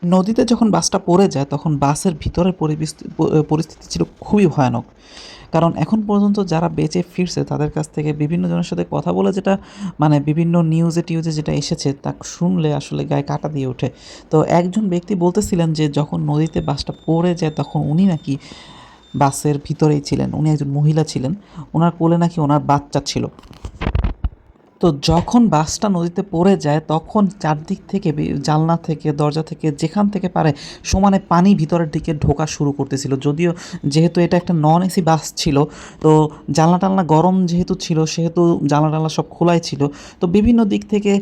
নদীতে যখন বাসটা পড়ে যায় তখন বাসের ভিতরের পরিস্থিতি ছিল খুবই ভয়ানক। কারণ এখন পর্যন্ত যারা বেঁচে ফিরছে তাদের কাছ থেকে বিভিন্ন জনের সাথে কথা বলে যেটা মানে বিভিন্ন নিউজে-টিউজে যেটা এসেছে তা শুনলে আসলে গায়ে কাঁটা দিয়ে ওঠে। তো একজন ব্যক্তি বলতেছিলেন যে যখন নদীতে বাসটা পড়ে যায় তখন উনি নাকি বাসের ভিতরেই ছিলেন। উনি একজন মহিলা ছিলেন। উনার কোলে নাকি উনার বাচ্চা ছিল। তো যখন বাসটা নদীতে পড়ে যায় তখন চারদিক থেকে জানলা থেকে দরজা থেকে যেখান থেকে পারে সমানে পানি ভিতরের দিকে ঢোকা শুরু করতেছিল। যদিও যেহেতু এটা একটা নন এসি বাস ছিল, তো জানলা টানলা গরম যেহেতু ছিল সেহেতু জানলা টানলা সব খোলাই ছিল। তো বিভিন্ন দিক থেকে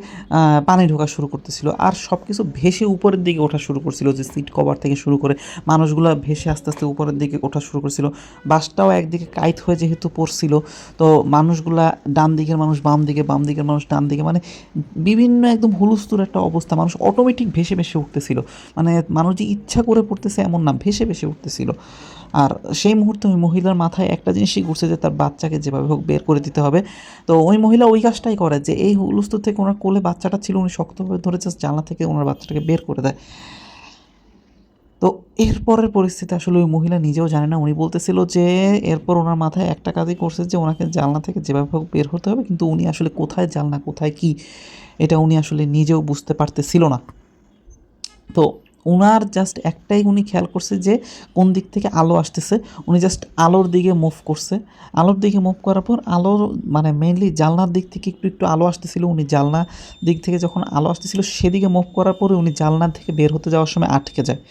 পানি ঢোকা শুরু করতেছিল আর সব কিছু ভেসে উপরের দিকে ওঠা শুরু করছিল, যে সিট কভার থেকে শুরু করে মানুষগুলো ভেসে আস্তে আস্তে উপরের দিকে ওঠা শুরু করছিল। বাসটাও একদিকে কাইত হয়ে যেহেতু পড়ছিল, তো মানুষগুলা ডান দিকের মানুষ বাম দিকে, বাম দিকের মানুষ ডান দিকে, মানে বিভিন্ন একদম হুলস্থুল একটা অবস্থা। মানুষ অটোমেটিক ভেসে ভেসে উঠতেছিল। মানে মানুষ যে ইচ্ছা করে পড়তেছে এমন না, ভেসে ভেসে উঠতেছিল। আর সেই মুহূর্তে ওই মহিলার মাথায় একটা জিনিসই ঘুরছে যে তার বাচ্চাকে যেভাবে হোক বের করে দিতে হবে। তো ওই মহিলা ওই কাজটাই করে, যে এই হুলস্থুল থেকে ওনার কোলে বাচ্চাটা ছিল, উনি শক্তভাবে ধরে জাস্ট জানলা থেকে ওনার বাচ্চাটাকে বের করে দেয়। তো এরপরের পরিস্থিতি আসলে ওই মহিলা নিজেও জানে না। উনি বলতেছিল যে এরপর ওনার মাথায় একটা কাজই করছে যে ওনাকে জানলা থেকে যেভাবে হোক বের হতে হবে, কিন্তু উনি আসলে কোথায় জানলা কোথায় কি এটা উনি আসলে নিজেও বুঝতে পারতেছিল না। তো উনার জাস্ট একটাই উনি খেয়াল করছে যে কোন দিক থেকে আলো আসতেছে। উনি জাস্ট আলোর দিকে মুভ করছে। আলোর দিকে মুভ করার পর আলোর মানে মেইনলি জানলার দিক থেকে একটু একটু আলো আসতেছিল। উনি জানলা দিক থেকে যখন আলো আসতেছিল সেদিকে মুভ করার পরে উনি জানলা থেকে বের হতে যাওয়ার সময় আটকে যায়।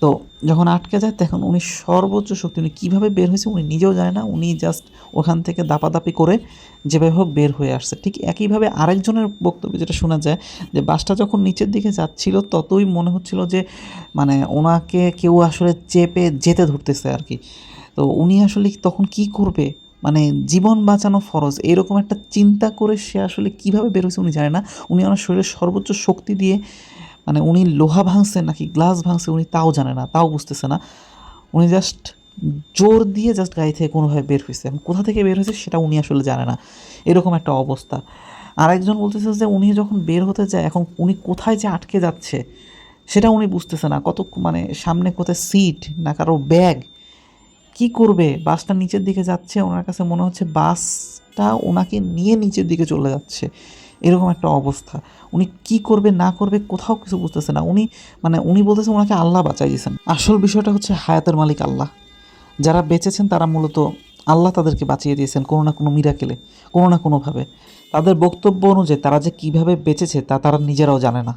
তো যখন আটকে যায় তখন উনি সর্বোচ্চ শক্তি, উনি কীভাবে বের হয়েছে উনি নিজেও জানে না। উনি জাস্ট ওখান থেকে দাপাদাপি করে যেভাবে হোক বের হয়ে আসছে। ঠিক একইভাবে আরেকজনের বক্তব্যে যেটা শোনা যায় যে বাসটা যখন নিচের দিকে যাচ্ছিল ততই মনে হচ্ছিল যে মানে ওনাকে কেউ আসলে চেপে যেতে ধরতেছে আর কি। তো উনি আসলে তখন কি করবে, মানে জীবন বাঁচানো ফরজ এরকম একটা চিন্তা করে সে আসলে কীভাবে বের হয়েছে উনি জানে না। উনি ওনার শরীরের সর্বোচ্চ শক্তি দিয়ে, মানে উনি লোহা ভাঙছে নাকি গ্লাস ভাঙছে উনি তাও জানে না, তাও বুঝতেছে না। উনি জাস্ট জোর দিয়ে জাস্ট গাড়ি থেকে কোনোভাবে বের হইছে। এখন কোথা থেকে বের হয়েছে সেটা উনি আসলে জানে না। এরকম একটা অবস্থা। আরেকজন বলতেছে যে উনি যখন বের হতে যায় এখন উনি কোথায় যে আটকে যাচ্ছে সেটা উনি বুঝতেছে না। কত মানে সামনে কোথায় সিট না কারো ব্যাগ, কি করবে? বাসটা নিচের দিকে যাচ্ছে, ওনার কাছে মনে হচ্ছে বাসটা ওনাকে নিয়ে নিচের দিকে চলে যাচ্ছে। এরকম একটা অবস্থা। উনি কি করবে না করবে কোথাও কিছু বুঝতেছে না। উনি মানে উনি বলতেছে ওনাকে আল্লাহ বাঁচায় দিয়েছেন। আসল বিষয়টা হচ্ছে হায়াতের মালিক আল্লাহ। যারা বেঁচেছেন তারা মূলত আল্লাহ তাদেরকে বাঁচিয়ে দিয়েছেন কোনো না কোনো মিরাকেলে, কোনো না কোনোভাবে। তাদের বক্তব্য অনুযায়ী তারা যে কীভাবে বেঁচেছে তা তারা নিজেরাও জানে না।